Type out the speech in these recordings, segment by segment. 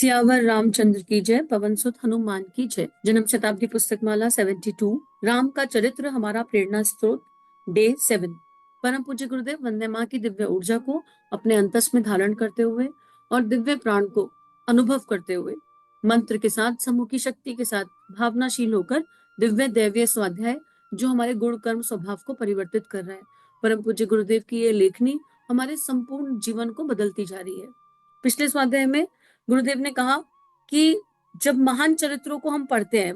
सियावर रामचंद्र की जय। पवन सुत हनुमान की जय। जन्म शताब्दी पुस्तक माला 72। राम का चरित्र हमारा प्रेरणा स्रोत, डे 7। परम पूज्य गुरुदेव वंदे माँ की दिव्य ऊर्जा को अपने अंतस में धारण करते हुए और दिव्य प्राण को अनुभव करते हुए मंत्र के साथ, समूह की शक्ति के साथ भावनाशील होकर दिव्य दैवीय स्वाध्याय जो हमारे गुण कर्म स्वभाव को परिवर्तित कर रहा है, परम पूज्य गुरुदेव की ये लेखनी हमारे संपूर्ण जीवन को बदलती जा रही है। पिछले स्वाध्याय में गुरुदेव ने कहा कि जब महान चरित्रों को हम पढ़ते हैं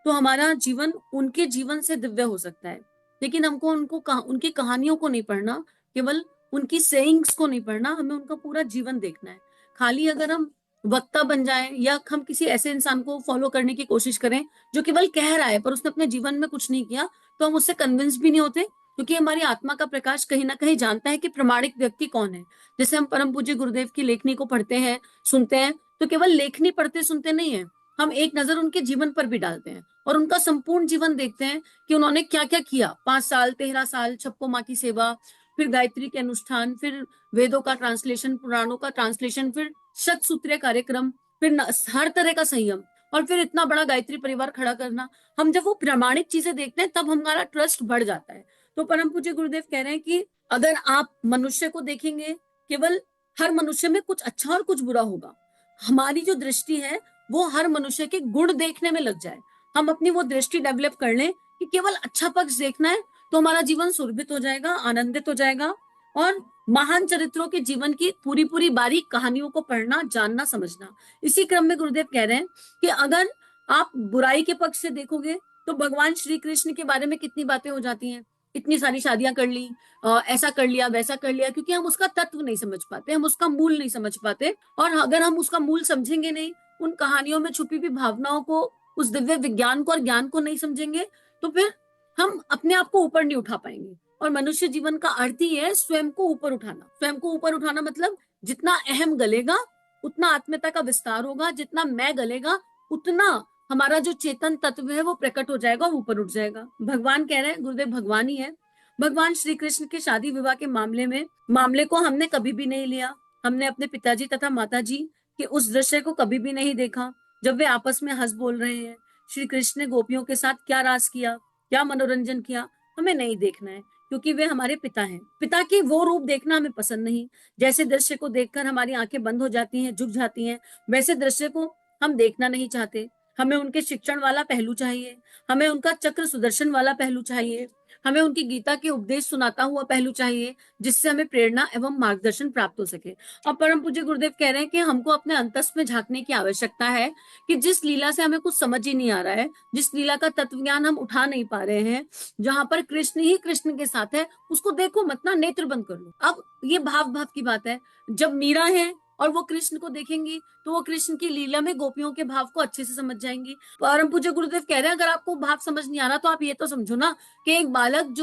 तो हमारा जीवन उनके जीवन से दिव्य हो सकता है, लेकिन हमको उनकी कहानियों को नहीं पढ़ना, केवल उनकी सेइंग्स को नहीं पढ़ना, हमें उनका पूरा जीवन देखना है। खाली अगर हम वक्ता बन जाएं या हम किसी ऐसे इंसान को फॉलो करने की कोशिश करें जो केवल कह रहा है पर उसने अपने जीवन में कुछ नहीं किया, तो हम उससे कन्विंस भी नहीं होते, क्योंकि हमारी आत्मा का प्रकाश कहीं ना कहीं जानता है कि प्रमाणिक व्यक्ति कौन है। जैसे हम परम पूज्य गुरुदेव की लेखनी को पढ़ते हैं, सुनते हैं, तो केवल लेखनी पढ़ते सुनते नहीं है, हम एक नजर उनके जीवन पर भी डालते हैं और उनका संपूर्ण जीवन देखते हैं कि उन्होंने क्या क्या किया। 5 साल, 13 साल छप्पो माँ की सेवा, फिर गायत्री के अनुष्ठान, फिर वेदों का ट्रांसलेशन, पुराणों का ट्रांसलेशन, फिर शत सूत्रीय कार्यक्रम, फिर हर तरह का संयम, और फिर इतना बड़ा गायत्री परिवार खड़ा करना। हम जब वो प्रामाणिक चीजें देखते हैं तब हमारा ट्रस्ट बढ़ जाता है। तो परम पूज्य गुरुदेव कह रहे हैं कि अगर आप मनुष्य को देखेंगे, केवल हर मनुष्य में कुछ अच्छा और कुछ बुरा होगा। हमारी जो दृष्टि है वो हर मनुष्य के गुण देखने में लग जाए, हम अपनी वो दृष्टि डेवलप कर लें कि केवल अच्छा पक्ष देखना है, तो हमारा जीवन सुरभित हो जाएगा, आनंदित हो जाएगा। और महान चरित्रों के जीवन की पूरी पूरी बारीक कहानियों को पढ़ना, जानना, समझना। इसी क्रम में गुरुदेव कह रहे हैं कि अगर आप बुराई के पक्ष से देखोगे तो भगवान श्री कृष्ण के बारे में कितनी बातें हो जाती हैं, इतनी सारी शादियां कर ली, ऐसा कर लिया, वैसा कर लिया, क्योंकि हम उसका तत्व नहीं समझ पाते, हम उसका मूल नहीं समझ पाते। और अगर हम उसका मूल समझेंगे नहीं, उन कहानियों में छुपी हुई भावनाओं को, उस दिव्य विज्ञान को और ज्ञान को नहीं समझेंगे, तो फिर हम अपने आप को ऊपर नहीं उठा पाएंगे। और मनुष्य जीवन का अर्थ ही है स्वयं को ऊपर उठाना। स्वयं को ऊपर उठाना मतलब जितना अहम गलेगा उतना आत्मीयता का विस्तार होगा, जितना मैं गलेगा उतना हमारा जो चेतन तत्व है वो प्रकट हो जाएगा और ऊपर उठ जाएगा। भगवान कह रहे हैं, गुरुदेव भगवान ही है, भगवान श्री कृष्ण के शादी विवाह के मामले को हमने कभी भी नहीं लिया। हमने अपने पिताजी तथा माताजी के उस दृश्य को कभी भी नहीं देखा जब वे आपस में हंस बोल रहे हैं। श्री कृष्ण ने गोपियों के साथ क्या रास किया, क्या मनोरंजन किया, हमें नहीं देखना है, क्योंकि वे हमारे पिता हैं। पिता की वो रूप देखना हमें पसंद नहीं। जैसे दृश्य को देखकर हमारी आंखें बंद हो जाती हैं, झुक जाती हैं, वैसे दृश्य को हम देखना नहीं चाहते। हमें उनके शिक्षण वाला पहलू चाहिए, हमें उनका चक्र सुदर्शन वाला पहलू चाहिए, हमें उनकी गीता के उपदेश सुनाता हुआ पहलू चाहिए, जिससे हमें प्रेरणा एवं मार्गदर्शन प्राप्त हो सके। अब परम पूज्य गुरुदेव कह रहे हैं कि हमको अपने अंतस में झांकने की आवश्यकता है कि जिस लीला से हमें कुछ समझ ही नहीं आ रहा है, जिस लीला का तत्व ज्ञान हम उठा नहीं पा रहे हैं, जहां पर कृष्ण ही कृष्ण के साथ है, उसको देखो मत ना, नेत्र बंद कर लो। अब ये भाव भाव की बात है, जब मीरा है और वो कृष्ण को देखेंगी तो वो कृष्ण की लीला में गोपियों के भाव को अच्छे से समझ जाएंगी। परम पूज्य गुरुदेव कह रहे हैं अगर आपको भाव समझ नहीं आ रहा तो आप ये तो समझो ना कि एक बालक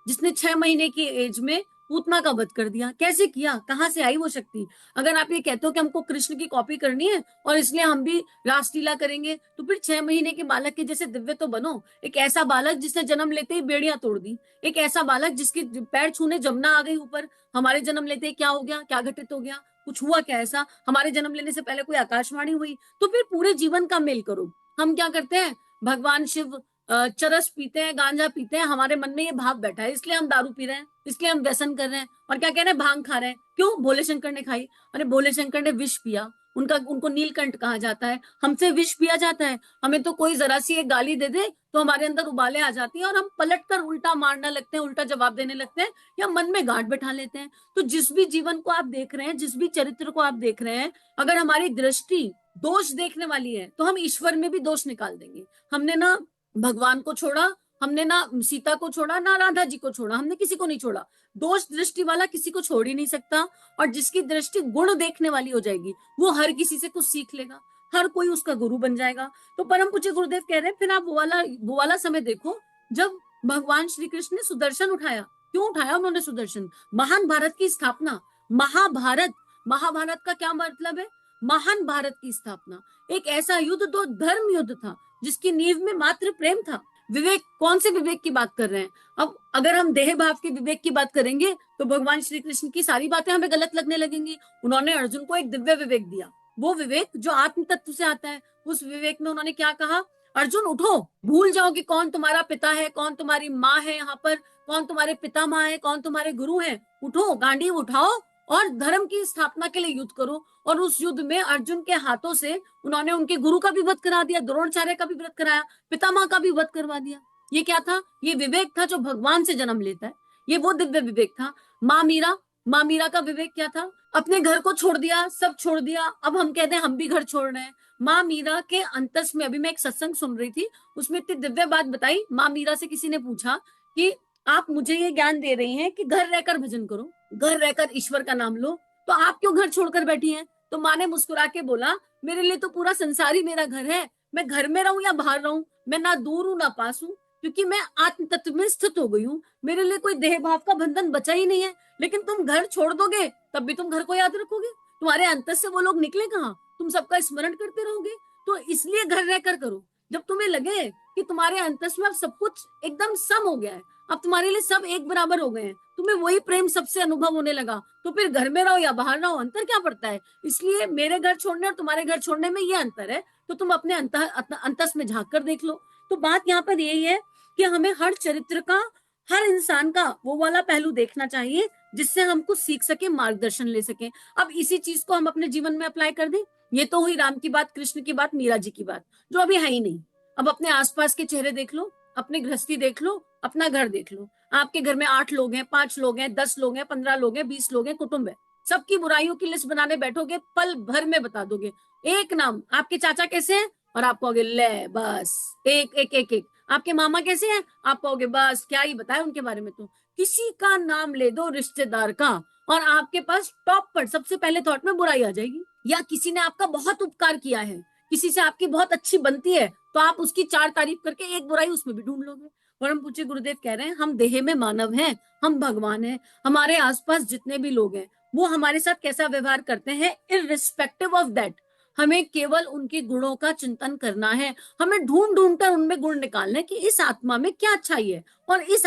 जिसने 6 महीने की एज में पूतना का वध कर दिया, कैसे किया, कहाँ से आई वो शक्ति। अगर आप ये कहते हो कि हमको कृष्ण की कॉपी करनी है और इसलिए हम भी रासलीला करेंगे, तो फिर 6 महीने के बालक के जैसे दिव्य तो बनो। एक ऐसा बालक जिसने जन्म लेते ही बेड़ियां तोड़ दी, एक ऐसा बालक जिसके पैर छूने जमुना आ गई ऊपर। हमारे जन्म लेते ही क्या हो गया, क्या घटित हो गया, कुछ हुआ क्या ऐसा? हमारे जन्म लेने से पहले कोई आकाशवाणी हुई? तो फिर पूरे जीवन का मेल करो। हम क्या करते हैं, भगवान शिव चरस पीते हैं, गांजा पीते हैं, हमारे मन में ये भाव बैठा है, इसलिए हम दारू पी रहे हैं, इसलिए हम व्यसन कर रहे हैं, और क्या कह रहे हैं, भांग खा रहे हैं। क्यों? भोले शंकर ने खाई। अरे भोले शंकर ने विष पिया, उनको नीलकंठ कहा जाता है, हमसे विष पिया जाता है। हमें तो कोई जरा सी एक गाली दे दे तो हमारे अंदर उबाले आ जाती हैं और हम पलटकर उल्टा मारने लगते हैं, उल्टा जवाब देने लगते हैं, या मन में गांठ बैठा लेते हैं। तो जिस भी जीवन को आप देख रहे हैं, जिस भी चरित्र को आप देख रहे हैं, अगर हमारी दृष्टि दोष देखने वाली है तो हम ईश्वर में भी दोष निकाल देंगे। हमने ना भगवान को छोड़ा, हमने ना सीता को छोड़ा, ना राधा जी को छोड़ा, हमने किसी को नहीं छोड़ा। दोष दृष्टि वाला किसी को छोड़ ही नहीं सकता। और जिसकी दृष्टि गुण देखने वाली हो जाएगी वो हर किसी से कुछ सीख लेगा, हर कोई उसका गुरु बन जाएगा। तो परम पूज्य गुरुदेव कह रहे हैं फिर आप वो वाला समय देखो जब भगवान श्री कृष्ण ने सुदर्शन उठाया। क्यों उठाया उन्होंने सुदर्शन? महान भारत की स्थापना। महाभारत, महाभारत का क्या मतलब है? महान भारत की स्थापना। एक ऐसा युद्ध जो धर्म युद्ध था, जिसकी नींव में मात्र प्रेम था। विवेक, कौन से विवेक की बात कर रहे हैं? अब अगर हम देह भाव के विवेक की बात करेंगे तो भगवान श्री कृष्ण की सारी बातें हमें गलत लगने लगेंगी। उन्होंने अर्जुन को एक दिव्य विवेक दिया, वो विवेक जो आत्म तत्व से आता है। उस विवेक में उन्होंने क्या कहा, अर्जुन उठो, भूल जाओ कि कौन तुम्हारा पिता है, कौन तुम्हारी माँ है, यहाँ पर कौन तुम्हारे पिता माँ है, कौन तुम्हारे गुरु हैं। उठो, गांडीव उठाओ और धर्म की स्थापना के लिए युद्ध करो। और उस युद्ध में अर्जुन के हाथों से उन्होंने उनके गुरु का भी वध करा दिया, द्रोणाचार्य का भी वध कराया, पितामह का भी वध करवा दिया। ये क्या था, ये विवेक था जो भगवान से जन्म लेता है। ये वो दिव्य विवेक था। माँ मीरा का विवेक क्या था, अपने घर को छोड़ दिया, सब छोड़ दिया, अब हम कहते हैं हम भी घर छोड़ रहे हैं। माँ मीरा के अंतस में, अभी मैं एक सत्संग सुन रही थी, उसमें इतनी दिव्य बात बताई। माँ मीरा से किसी ने पूछा कि आप मुझे ये ज्ञान दे रही हैं कि घर रहकर भजन करो, घर रहकर ईश्वर का नाम लो, तो आप क्यों घर छोड़कर बैठी हैं। तो माँ ने मुस्कुरा के बोला, मेरे लिए तो पूरा संसार ही मेरा घर है, मैं घर में रहूं या बाहर रहूं, मैं ना दूर हूं ना पास हूं, क्योंकि मैं आत्म तत्व में स्थित हो गई हूँ, मेरे लिए कोई देह भाव का बंधन बचा ही नहीं है। लेकिन तुम घर छोड़ दोगे तब भी तुम घर को याद रखोगे, तुम्हारे अंतर से वो लोग निकले कहाँ, तुम सबका स्मरण करते रहोगे। तो इसलिए घर रहकर करो। जब तुम्हें लगे कि तुम्हारे अंतस में अब सब कुछ एकदम सम हो गया है, अब तुम्हारे लिए सब एक बराबर हो गए हैं, तुम्हें वही प्रेम सबसे अनुभव होने लगा, तो फिर घर में रहो या बाहर रहो, अंतर क्या पड़ता है। इसलिए मेरे घर छोड़ने और तुम्हारे घर छोड़ने में ये अंतर है, तो तुम अपने अंतस में झांक कर देख लो। तो बात यहाँ पर यही है कि हमें हर चरित्र का, हर इंसान का वो वाला पहलू देखना चाहिए जिससे हम कुछ सीख सके, मार्गदर्शन ले सके। अब इसी चीज को हम अपने जीवन में अप्लाई कर दें। ये तो हुई राम की बात, कृष्ण की बात, मीरा जी की बात, जो अभी है ही नहीं। अब अपने आसपास के चेहरे देख लो, अपनी गृहस्थी देख लो, अपना घर देख लो। आपके घर में 8 लोग हैं, 5 लोग हैं, 10 लोग हैं, 15 लोग हैं, 20 लोग हैं, कुटुंब है। सबकी बुराइयों की लिस्ट बनाने बैठोगे, पल भर में बता दोगे। एक नाम, आपके चाचा कैसे हैं, और आप कहोगे ले बस, एक एक एक एक। आपके मामा कैसे हैं, आप कहोगे बस क्या ही बताए उनके बारे में। तो किसी का नाम ले दो रिश्तेदार का, और आपके पास टॉप पर सबसे पहले थॉट में बुराई आ जाएगी। या किसी ने आपका बहुत उपकार किया है, किसी से आपकी बहुत अच्छी बनती है, तो आप उसकी 4 तारीफ करके एक बुराई उसमें भी ढूंढ लोगे। परम पूज्य गुरुदेव कह रहे हैं, हम देह में मानव हैं, हम भगवान हैं। हमारे आसपास जितने भी लोग हैं वो हमारे साथ कैसा व्यवहार करते हैं, इररिस्पेक्टिव ऑफ दैट, हमें केवल उनके गुणों का चिंतन करना है। हमें ढूंढ ढूंढ कर उनमें गुण निकालने कि इस आत्मा में क्या अच्छाई है, और इस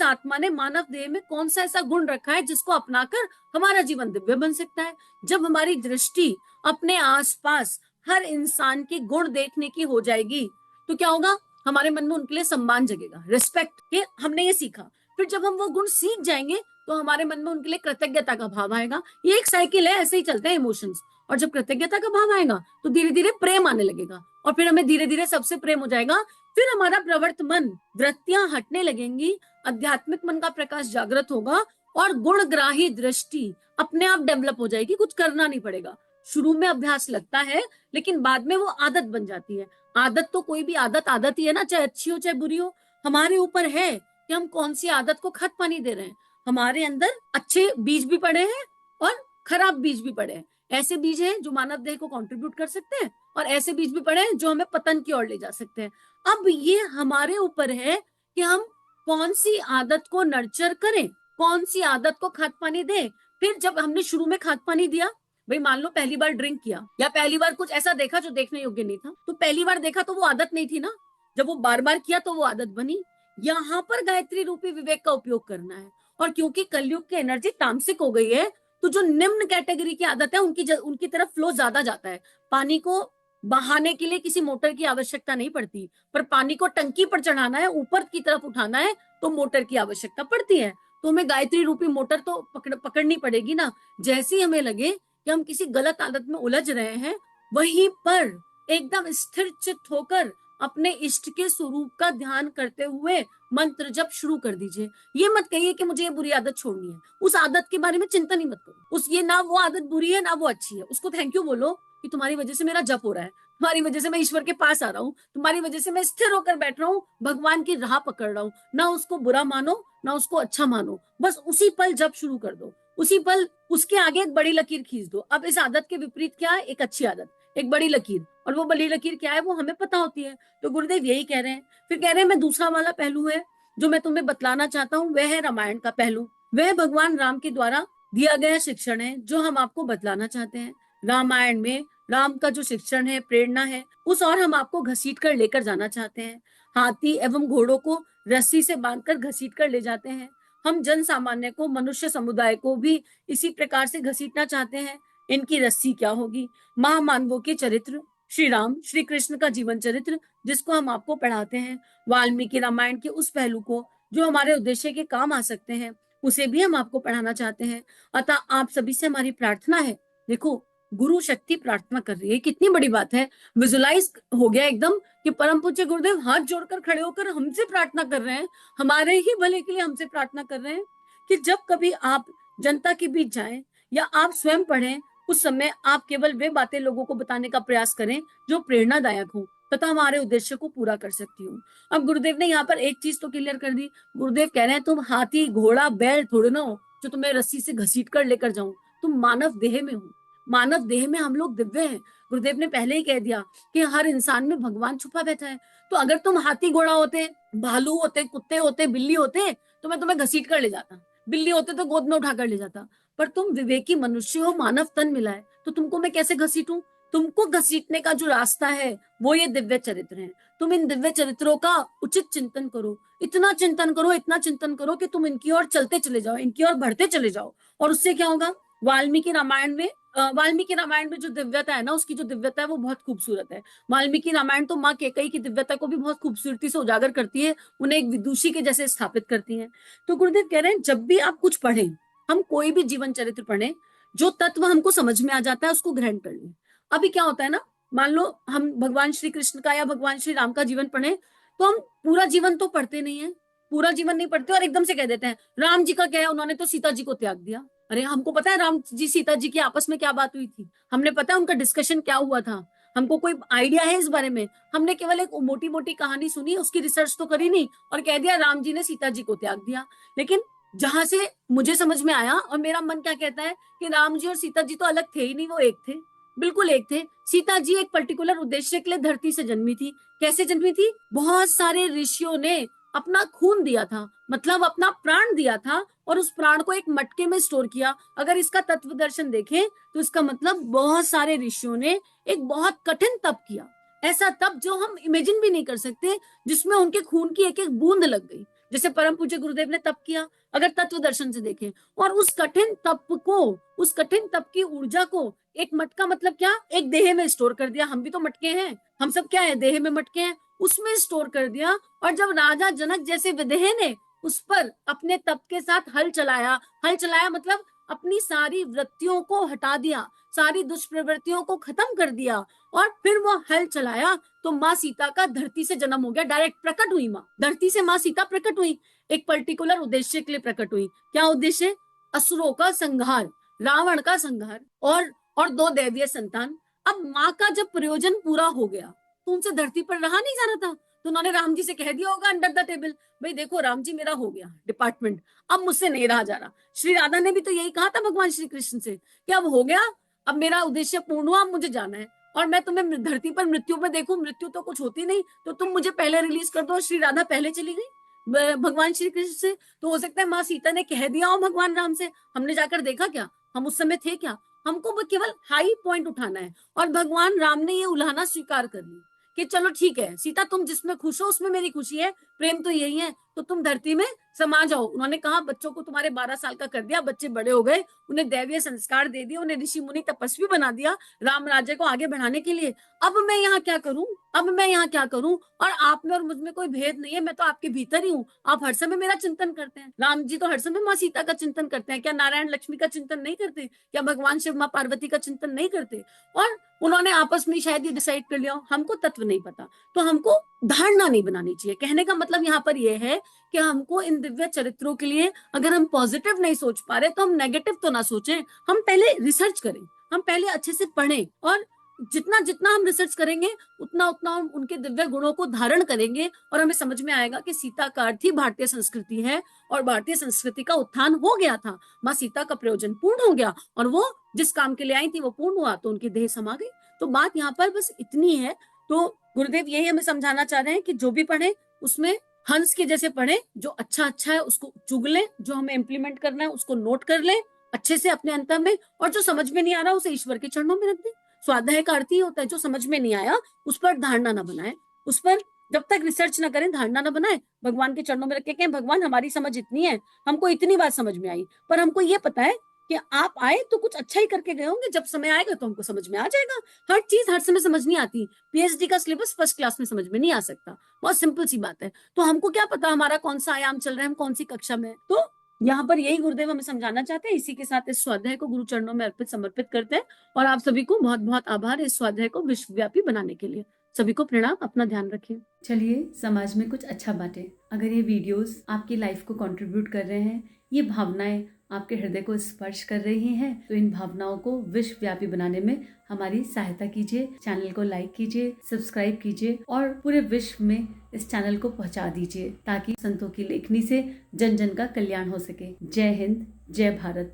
आत्मा ने मानव देह में कौन सा ऐसा गुण रखा है जिसको अपनाकर हमारा जीवन दिव्य बन सकता है। जब हमारी दृष्टि अपने आसपास हर इंसान के गुण देखने की हो जाएगी, तो क्या होगा, हमारे मन में उनके लिए सम्मान जगेगा, रिस्पेक्ट के हमने ये सीखा। फिर जब हम वो गुण सीख जाएंगे तो हमारे मन में उनके लिए कृतज्ञता का भाव आएगा। ये एक साइकिल है, ऐसे ही चलते हैं इमोशंस। और जब कृतज्ञता का भाव आएगा तो धीरे धीरे प्रेम आने लगेगा, और फिर हमें धीरे धीरे सबसे प्रेम हो जाएगा। फिर हमारा प्रवर्त मन, वृत्तियां हटने लगेंगी, आध्यात्मिक मन का प्रकाश जागृत होगा, और गुणग्राही दृष्टि अपने आप डेवलप हो जाएगी, कुछ करना नहीं पड़ेगा। शुरू में अभ्यास लगता है, लेकिन बाद में वो आदत बन जाती है। आदत तो कोई भी आदत ही है ना, चाहे अच्छी हो चाहे बुरी हो। हमारे ऊपर है कि हम कौन सी आदत को खत पानी दे रहे हैं। हमारे अंदर अच्छे बीज भी पड़े हैं और खराब बीज भी पड़े हैं। ऐसे बीज हैं जो मानव देह को कंट्रीब्यूट कर सकते हैं, और ऐसे बीज भी पड़े हैं जो हमें पतन की ओर ले जा सकते हैं। अब ये हमारे ऊपर है कि हम कौन सी आदत को नर्चर करें, कौन सी आदत को खाद पानी दें। फिर जब हमने शुरू में खाद पानी दिया, भाई मान लो पहली बार ड्रिंक किया, या पहली बार कुछ ऐसा देखा जो देखने योग्य नहीं था, तो पहली बार देखा तो वो आदत नहीं थी ना, जब वो बार बार किया तो वो आदत बनी। यहाँ पर गायत्री रूपी विवेक का उपयोग करना है। और क्योंकि कलयुग की एनर्जी तामसिक हो गई है, तो जो निम्न कैटेगरी की आदत है उनकी तरफ फ्लो ज्यादा जाता है। पानी को बहाने के लिए किसी मोटर की आवश्यकता नहीं पड़ती, पर पानी को टंकी पर चढ़ाना है, ऊपर की तरफ उठाना है, तो मोटर की आवश्यकता पड़ती है। तो हमें गायत्री रूपी मोटर तो पकड़नी पड़ेगी ना। जैसे ही हमें लगे कि हम किसी गलत आदत में उलझ रहे हैं, वहीं पर एकदम स्थिर चित्त होकर अपने इष्ट के स्वरूप का ध्यान करते हुए मंत्र जप शुरू कर दीजिए। ये मत कहिए कि मुझे ये बुरी आदत छोड़नी है, उस आदत के बारे में चिंतन ही मत करो। ये ना वो आदत बुरी है ना वो अच्छी है, उसको थैंक यू बोलो कि तुम्हारी वजह से मेरा जप हो रहा है, तुम्हारी वजह से मैं ईश्वर के पास आ रहा हूँ, तुम्हारी वजह से मैं स्थिर होकर बैठ रहा हूँ, भगवान की राह पकड़ रहा हूँ। ना उसको बुरा मानो ना उसको अच्छा मानो, बस उसी पल जप शुरू कर दो, उसी पल उसके आगे एक बड़ी लकीर खींच दो। अब इस आदत के विपरीत क्या है, एक अच्छी आदत, एक बड़ी लकीर, और वो बड़ी लकीर क्या है वो हमें पता होती है। तो गुरुदेव यही कह रहे हैं। फिर कह रहे हैं मैं दूसरा वाला पहलू है जो मैं तुम्हें बतलाना चाहता हूँ, वह है रामायण का पहलू। वह भगवान राम के द्वारा दिया गया शिक्षण है जो हम आपको बतलाना चाहते हैं। रामायण में राम का जो शिक्षण है, प्रेरणा है, उस और हम आपको घसीट कर लेकर जाना चाहते हैं। हाथी एवं घोड़ों को रस्सी से बांधकर घसीट कर ले जाते हैं। हम जन सामान्य को, मनुष्य समुदाय को भी इसी प्रकार से घसीटना चाहते हैं। इनकी रस्सी क्या होगी। महामानवों के चरित्र, श्री राम श्री कृष्ण का जीवन चरित्र जिसको हम आपको पढ़ाते हैं, वाल्मीकि रामायण के उस पहलू को जो हमारे उद्देश्य के काम आ सकते हैं, उसे भी हम आपको पढ़ाना चाहते हैं। अतः आप सभी से हमारी प्रार्थना है, देखो गुरु शक्ति प्रार्थना कर रही है, कितनी बड़ी बात है। विजुलाइज हो गया एकदम कि परम पूज्य गुरुदेव हाथ जोड़कर खड़े होकर हमसे प्रार्थना कर रहे हैं, हमारे ही भले के लिए हमसे प्रार्थना कर रहे हैं कि जब कभी आप जनता के बीच जाएं या आप स्वयं पढ़ें, उस समय आप केवल वे बातें लोगों को बताने का प्रयास करें जो प्रेरणादायक हो तथा हमारे उद्देश्य को पूरा कर सकती हो। अब गुरुदेव ने यहाँ पर एक चीज तो क्लियर कर दी, गुरुदेव कह रहे हैं तुम हाथी घोड़ा बैल थोड़े ना हो जो तुम्हें रस्सी से घसीट कर लेकर जाऊं, तुम मानव देह में हो, मानव देह में हम लोग दिव्य हैं। गुरुदेव ने पहले ही कह दिया कि हर इंसान में भगवान छुपा बैठा है। तो अगर तुम हाथी घोड़ा होते, भालू होते, कुत्ते होते, बिल्ली होते, तो मैं तुम्हें घसीट कर ले जाता, बिल्ली होते तो गोद में उठा कर ले जाता, पर तुम विवेकी मनुष्य हो, मानव तन मिला है, तो तुमको मैं कैसे घसीटूं। तुमको घसीटने का जो रास्ता है वो ये दिव्य चरित्र है। तुम इन दिव्य चरित्रों का उचित चिंतन करो, इतना चिंतन करो, इतना चिंतन करो कि तुम इनकी ओर चलते चले जाओ, इनकी ओर बढ़ते चले जाओ। और उससे क्या होगा, वाल्मीकि रामायण में जो दिव्यता है ना, उसकी जो दिव्यता है वो बहुत खूबसूरत है। वाल्मीकि रामायण तो माँ कैकेयी की दिव्यता को भी बहुत खूबसूरती से उजागर करती है, उन्हें एक विदुषी के जैसे स्थापित करती है। तो गुरुदेव कह रहे हैं जब भी आप कुछ पढ़ें, हम कोई भी जीवन चरित्र पढ़ें, जो तत्व हमको समझ में आ जाता है उसको ग्रहण कर लें। अभी क्या होता है ना, मान लो हम भगवान श्री कृष्ण का या भगवान श्री राम का जीवन पढ़े, तो हम पूरा जीवन तो पढ़ते नहीं है, पूरा जीवन नहीं पढ़ते और एकदम से कह देते हैं राम जी का क्या है, उन्होंने तो सीता जी को त्याग दिया। अरे हमको पता है राम जी सीता जी की आपस में क्या बात हुई थी, हमने पता है उनका डिस्कशन क्या हुआ था, हमको कोई आइडिया है इस बारे में। हमने केवल एक मोटी मोटी कहानी सुनी, उसकी रिसर्च तो करी नहीं और कह दिया राम जी ने सीता जी को त्याग दिया। लेकिन जहां से मुझे समझ में आया और मेरा मन क्या कहता है कि राम जी और सीता जी तो अलग थे ही नहीं, वो एक थे, बिल्कुल एक थे। सीता जी एक पर्टिकुलर उद्देश्य के लिए धरती से जन्मी थी। कैसे जन्मी थी, बहुत सारे ऋषियों ने अपना खून दिया था, मतलब अपना प्राण दिया था और उस प्राण को एक मटके में स्टोर किया। अगर इसका तत्व दर्शन देखें तो इसका मतलब बहुत सारे ऋषियों ने एक बहुत कठिन तप किया, ऐसा तप जो हम इमेजिन भी नहीं कर सकते, जिसमें उनके खून की एक एक बूंद लग गई, जैसे परम पूज्य गुरुदेव ने तप किया अगर तत्व दर्शन से देखें। और उस कठिन तप को, उस कठिन तप की ऊर्जा को एक मटका, मतलब क्या, एक देह में स्टोर कर दिया। हम भी तो मटके हैं, हम सब क्या है, देह में मटके हैं, उसमें स्टोर कर दिया। और जब राजा जनक जैसे विदेह ने उस पर अपने तप के साथ हल चलाया, हल चलाया मतलब अपनी सारी वृत्तियों को हटा दिया, सारी दुष्प्रवृत्तियों को खत्म कर दिया और फिर वो हल चलाया, तो माँ सीता का धरती से जन्म हो गया, डायरेक्ट प्रकट हुई माँ, धरती से माँ सीता प्रकट हुई, एक पर्टिकुलर उद्देश्य के लिए प्रकट हुई। क्या उद्देश्य, असुरों का संहार, रावण का संहार और दो दैवीय संतान। अब माँ का जब प्रयोजन पूरा हो गया तो उनसे धरती पर रहा नहीं जा रहा था, तो उन्होंने राम जी से कह दिया होगा अंडर द टेबल, भाई देखो राम जी मेरा हो गया डिपार्टमेंट, अब मुझसे नहीं रहा जा रहा। श्री राधा ने भी तो यही कहा था भगवान श्री कृष्ण से कि अब हो गया, अब मेरा उद्देश्य पूर्ण हुआ, अब मुझे जाना है और मैं तुम्हें धरती पर मृत्यु में देखूं, मृत्यु तो कुछ होती नहीं, तो तुम मुझे पहले रिलीज कर दो। श्री राधा पहले चली गई भगवान श्री कृष्ण से, तो हो सकता है माँ सीता ने कह दिया हो भगवान राम से, हमने जाकर देखा क्या, हम उस समय थे क्या, हमको वो केवल हाई पॉइंट उठाना है। और भगवान राम ने ये उल्हाना स्वीकार कर ली कि चलो ठीक है सीता, तुम जिसमें खुश हो उसमें मेरी खुशी है, प्रेम तो यही है, तो तुम धरती में समा जाओ। उन्होंने कहा बच्चों को तुम्हारे 12 साल का कर दिया, बच्चे बड़े हो गए, उन्हें दैवीय संस्कार दे दिए, उन्हें ऋषि मुनि तपस्वी बना दिया राम राज्य को आगे बढ़ाने के लिए। अब मैं यहाँ क्या करूं, अब मैं यहाँ क्या करूं, और आप में और मुझ में कोई भेद नहीं है, मैं तो आपके भीतर ही हूँ, आप हर समय मेरा चिंतन करते हैं। राम जी तो हर समय माँ सीता का चिंतन करते हैं, क्या नारायण लक्ष्मी का चिंतन नहीं करते, क्या भगवान शिव माँ पार्वती का चिंतन नहीं करते। और उन्होंने आपस में शायद ये डिसाइड कर लिया, हमको तत्व नहीं पता तो हमको धारणा नहीं बनानी चाहिए। कहने का मतलब यहाँ पर यह है कि हमको इन दिव्य चरित्रों के लिए अगर हम पॉजिटिव नहीं सोच पा रहे तो हम नेगेटिव तो ना सोचें, हम पहले रिसर्च करें, हम पहले अच्छे से पढ़ें और जितना जितना हम रिसर्च करेंगे उतना उतना हम उनके दिव्य गुणों को धारण करेंगे और हमें समझ में आएगा कि सीता का अर्थ ही भारतीय संस्कृति है और भारतीय संस्कृति का उत्थान हो गया था। माँ सीता का प्रयोजन पूर्ण हो गया और वो जिस काम के लिए आई थी वो पूर्ण हुआ, तो उनकी देह समा गई। तो बात यहाँ पर बस इतनी है। तो गुरुदेव यही हमें समझाना चाह रहे हैं कि जो भी पढ़े उसमें हंस के जैसे पढ़े, जो अच्छा अच्छा है उसको चुग लें, जो हमें इम्प्लीमेंट करना है उसको नोट कर लें अच्छे से अपने अंतर में, और जो समझ में नहीं आ रहा उसे ईश्वर के चरणों में रख दें। स्वाध्याय का अर्थ ही होता है जो समझ में नहीं आया उस पर धारणा ना बनाए, उस पर जब तक रिसर्च ना करें धारणा ना बनाए, भगवान के चरणों में रख के कहें भगवान हमारी समझ इतनी है, हमको इतनी बात समझ में आई, पर हमको ये पता है कि आप आए तो कुछ अच्छा ही करके गए होंगे, जब समय आएगा तो हमको समझ में आ जाएगा। हर चीज हर समय समझ नहीं आती। पीएचडी का सिलेबस फर्स्ट क्लास में समझ में नहीं आ सकता, बहुत सिंपल सी बात है। तो हमको क्या पता हमारा कौन सा आयाम चल रहा है, हम कौन सी कक्षा में है। तो यहाँ पर यही गुरुदेव हमें समझाना चाहते हैं। इसी के साथ इस स्वाध्याय को गुरु चरणों में अर्पित समर्पित करते हैं। और आप सभी को बहुत बहुत आभार इस स्वाध्याय को विश्वव्यापी बनाने के लिए। सभी को प्रणाम, अपना ध्यान रखिए। चलिए समाज में कुछ अच्छा बांटे। अगर ये वीडियोस आपकी लाइफ को कंट्रीब्यूट कर रहे हैं, ये भावनाएं आपके हृदय को स्पर्श कर रही हैं, तो इन भावनाओं को विश्वव्यापी बनाने में हमारी सहायता कीजिए। चैनल को लाइक कीजिए, सब्सक्राइब कीजिए और पूरे विश्व में इस चैनल को पहुंचा दीजिए, ताकि संतों की लेखनी से जन जन का कल्याण हो सके। जय हिंद, जय भारत।